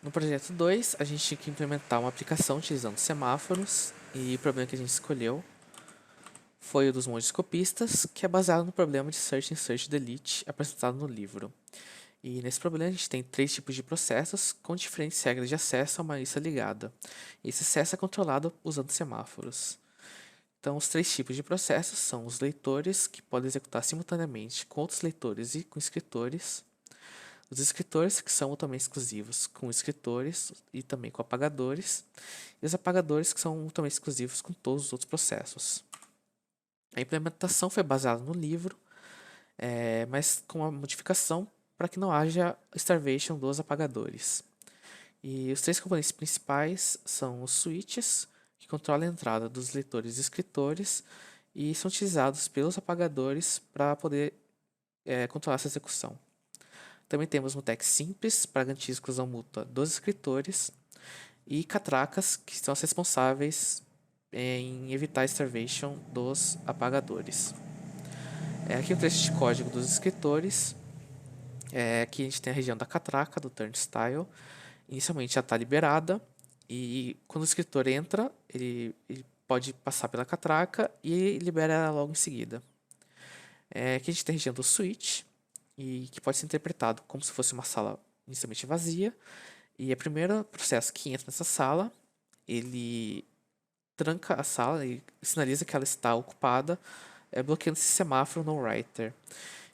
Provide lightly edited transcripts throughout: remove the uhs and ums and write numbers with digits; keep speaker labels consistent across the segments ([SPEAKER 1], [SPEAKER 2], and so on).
[SPEAKER 1] No projeto 2, a gente tinha que implementar uma aplicação utilizando semáforos, e o problema que a gente escolheu foi o dos monges copistas, que é baseado no problema de Search, Insert, Delete apresentado no livro. E nesse problema a gente tem 3 tipos de processos com diferentes regras de acesso a uma lista ligada. E esse acesso é controlado usando semáforos. Então, os 3 tipos de processos são os leitores, que podem executar simultaneamente com outros leitores e com escritores. Os escritores, que são mutuamente exclusivos com escritores e também com apagadores. E os apagadores, que são mutuamente exclusivos com todos os outros processos. A implementação foi baseada no livro, mas com uma modificação para que não haja starvation dos apagadores. E os 3 componentes principais são os switches, que controlam a entrada dos leitores e escritores, e são utilizados pelos apagadores para poder controlar essa execução. Também temos mutex simples, para garantir a exclusão mútua dos escritores, e catracas, que são as responsáveis em evitar a starvation dos apagadores. Aqui o trecho de código dos escritores. Aqui a gente tem a região da catraca, do turnstile. Inicialmente já está liberada, e quando o escritor entra, ele pode passar pela catraca e libera ela logo em seguida. Aqui a gente tem a região do switch, e que pode ser interpretado como se fosse uma sala inicialmente vazia. E o primeiro processo que entra nessa sala, ele tranca a sala e sinaliza que ela está ocupada, bloqueando esse semáforo no writer.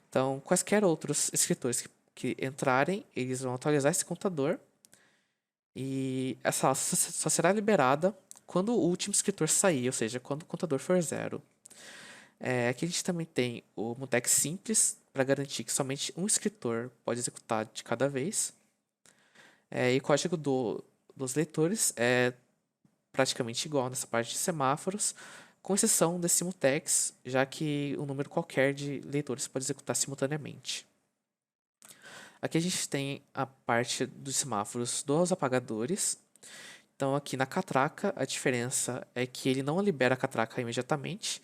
[SPEAKER 1] Então, quaisquer outros escritores que entrarem, eles vão atualizar esse contador, e essa sala só será liberada quando o último escritor sair, ou seja, quando o contador for 0. Aqui a gente também tem o mutex simples, para garantir que somente um escritor pode executar de cada vez. E o código dos leitores é praticamente igual nessa parte de semáforos, com exceção desse mutex, já que um número qualquer de leitores pode executar simultaneamente. Aqui a gente tem a parte dos semáforos dos apagadores. Então aqui na catraca a diferença é que ele não libera a catraca imediatamente.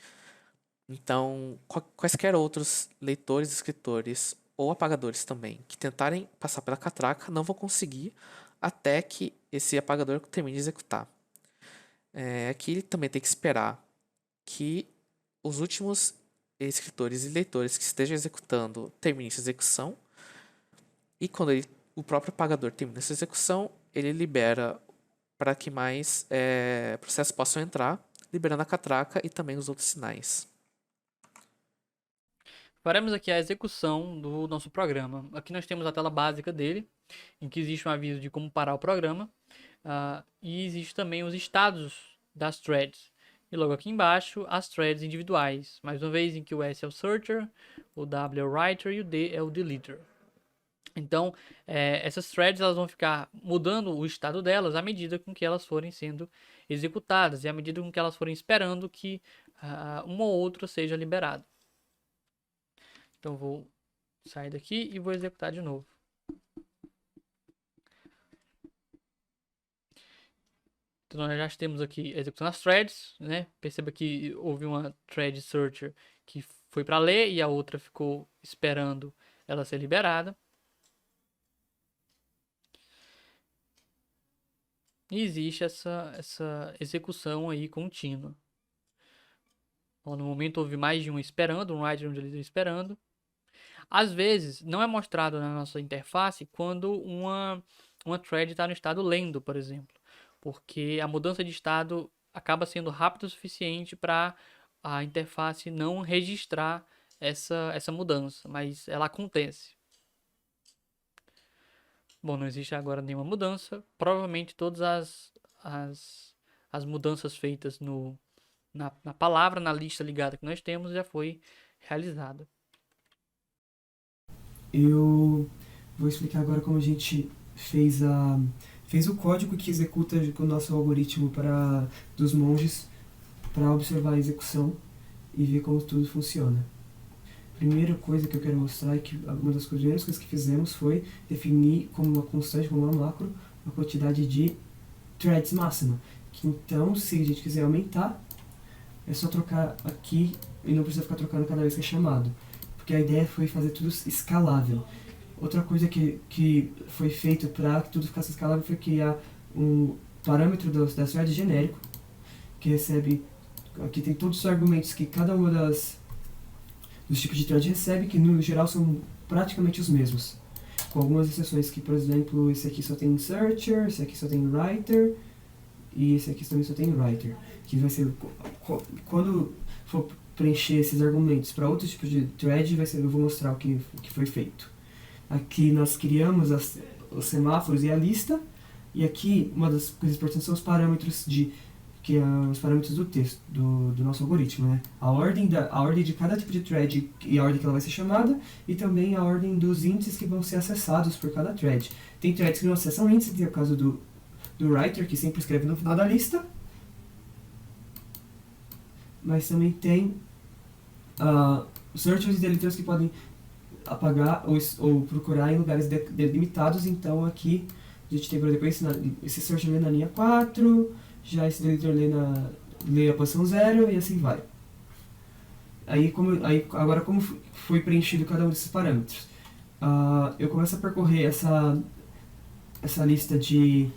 [SPEAKER 1] Então quaisquer outros leitores, escritores ou apagadores também que tentarem passar pela catraca não vão conseguir até que esse apagador termine de executar. Aqui ele também tem que esperar que os últimos escritores e leitores que estejam executando terminem essa execução. E quando o próprio apagador termina essa execução, ele libera para que mais processos possam entrar, liberando a catraca e também os outros sinais.
[SPEAKER 2] Faremos aqui a execução do nosso programa. Aqui nós temos a tela básica dele, em que existe um aviso de como parar o programa. E existe também os estados das threads. E logo aqui embaixo, as threads individuais. Mais uma vez, em que o S é o searcher, o W é o writer e o D é o deleter. Então, essas threads elas vão ficar mudando o estado delas à medida com que elas forem sendo executadas e à medida com que elas forem esperando que uma ou outra seja liberado. Então, vou sair daqui e vou executar de novo. Então, nós já temos aqui executando as threads, né? Perceba que houve uma thread searcher que foi para ler e a outra ficou esperando ela ser liberada. E existe essa execução aí contínua. Bom, no momento houve mais de um esperando, um writer e um deleter esperando. Às vezes, não é mostrado na nossa interface quando uma thread está no estado lendo, por exemplo. Porque a mudança de estado acaba sendo rápida o suficiente para a interface não registrar essa mudança, mas ela acontece. Bom, não existe agora nenhuma mudança. Provavelmente todas as mudanças feitas na palavra, na lista ligada que nós temos, já foi realizada.
[SPEAKER 3] Eu vou explicar agora como a gente fez o código que executa o nosso algoritmo dos monges para observar a execução e ver como tudo funciona. Primeira coisa que eu quero mostrar é que uma das primeiras coisas que fizemos foi definir como uma constante, como uma macro, a quantidade de threads máxima. Que então, se a gente quiser aumentar, é só trocar aqui e não precisa ficar trocando cada vez que é chamado. Porque a ideia foi fazer tudo escalável. Outra coisa que foi feito para que tudo ficasse escalável foi criar um parâmetro da thread genérico, que recebe, aqui tem todos os argumentos que cada uma dos tipos de thread recebe, que no geral são praticamente os mesmos, com algumas exceções que, por exemplo, esse aqui só tem searcher, esse aqui só tem writer, e esse aqui também só tem writer, que vai ser, quando for preencher esses argumentos para outros tipos de thread, eu vou mostrar o que foi feito. Aqui nós criamos os semáforos e a lista, e aqui uma das coisas importantes são os parâmetros os parâmetros do texto, do nosso algoritmo, né? A ordem de cada tipo de thread e a ordem que ela vai ser chamada, e também a ordem dos índices que vão ser acessados por cada thread. Tem threads que não acessam índice, tem o caso do writer, que sempre escreve no final da lista, mas também tem searchers e deleters que podem apagar ou procurar em lugares delimitados. Então aqui a gente tem, por exemplo, esse searcher lê na linha 4, já esse deleter lê a posição 0 e assim vai. Agora como foi preenchido cada um desses parâmetros? Eu começo a percorrer essa lista de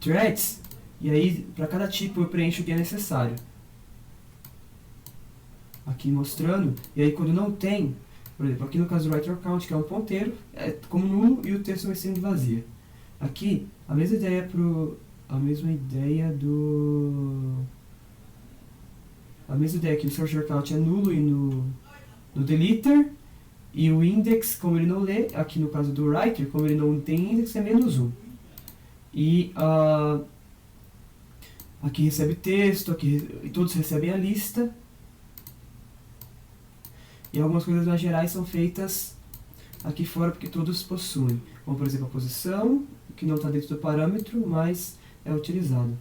[SPEAKER 3] threads, e aí para cada tipo eu preencho o que é necessário. Aqui mostrando, e aí quando não tem, por exemplo, aqui no caso do writer count, que é um ponteiro, é como nulo e o texto é uma string vazia. Aqui, a mesma ideia que o searcher count é nulo e no deleter, e o index, como ele não lê, aqui no caso do writer, como ele não tem index, é -1. E aqui recebe texto, e todos recebem a lista. E algumas coisas mais gerais são feitas aqui fora porque todos possuem. Como, por exemplo, a posição, que não está dentro do parâmetro, mas é utilizado.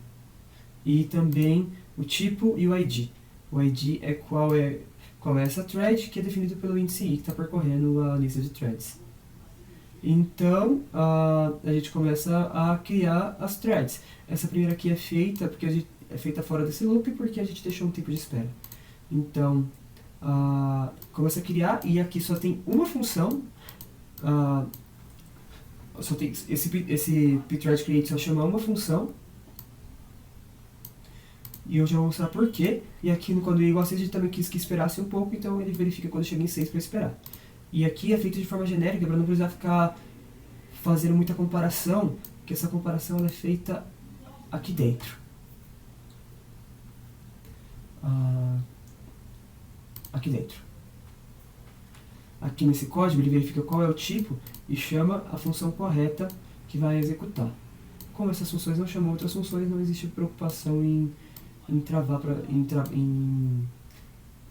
[SPEAKER 3] E também o tipo e o ID. O ID é qual é essa thread, que é definido pelo índice i, que está percorrendo a lista de threads. Então, a gente começa a criar as threads. Essa primeira aqui é feita fora desse loop, porque a gente deixou um tempo de espera. Então, começa a criar, e aqui só tem uma função, só tem esse pthread create só chama uma função, e eu já vou mostrar por quê. E aqui no quando é igual a 6 a gente também quis que esperasse um pouco, então ele verifica quando chega em 6 para esperar. E aqui é feito de forma genérica para não precisar ficar fazendo muita comparação, porque essa comparação ela é feita aqui dentro. Aqui dentro. Aqui nesse código ele verifica qual é o tipo e chama a função correta que vai executar. Como essas funções não chamam outras funções, não existe preocupação em travar em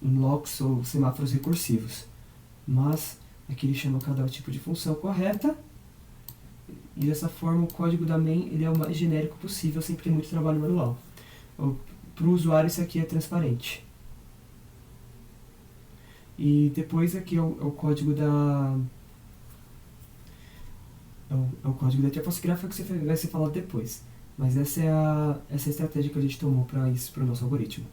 [SPEAKER 3] locks ou semáforos recursivos. Mas aqui ele chama cada tipo de função correta, e dessa forma o código da main ele é o mais genérico possível, sem ter muito trabalho manual. Para o usuário isso aqui é transparente. E depois aqui é o código da interface gráfica que vai ser falado depois. Mas essa é a estratégia que a gente tomou para isso, para o nosso algoritmo.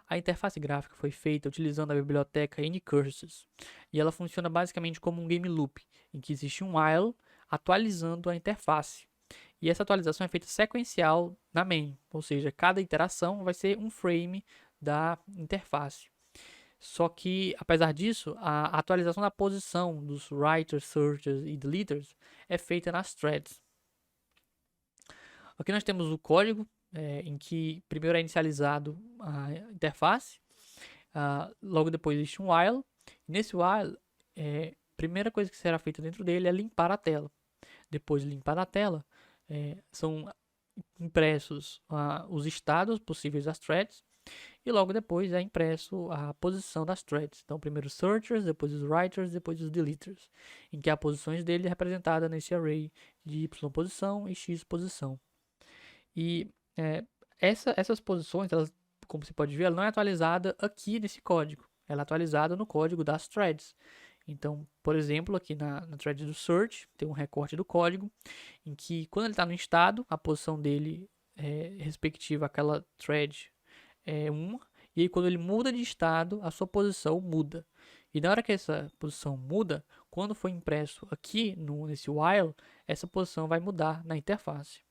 [SPEAKER 2] A interface gráfica foi feita utilizando a biblioteca Anycurses, e ela funciona basicamente como um game loop, em que existe um while atualizando a interface. E essa atualização é feita sequencial na main, ou seja, cada iteração vai ser um frame da interface. Só que, apesar disso, a atualização da posição dos writers, searchers e deleters é feita nas threads. Aqui nós temos o código, em que primeiro é inicializado a interface, logo depois existe um while. Nesse while, a primeira coisa que será feita dentro dele é limpar a tela. Depois de limpar a tela, são impressos os estados possíveis das threads, e logo depois é impresso a posição das threads. Então, primeiro os searchers, depois os writers, depois os deleters, em que as posições dele é representada nesse array de y posição e x posição. E essas posições, elas, como você pode ver, ela não é atualizada aqui nesse código. Ela é atualizada no código das threads. Então, por exemplo, aqui na thread do search, tem um recorte do código, em que quando ele está no estado, a posição dele respectiva àquela thread é 1, e aí quando ele muda de estado, a sua posição muda. E na hora que essa posição muda, quando for impresso aqui nesse while, essa posição vai mudar na interface.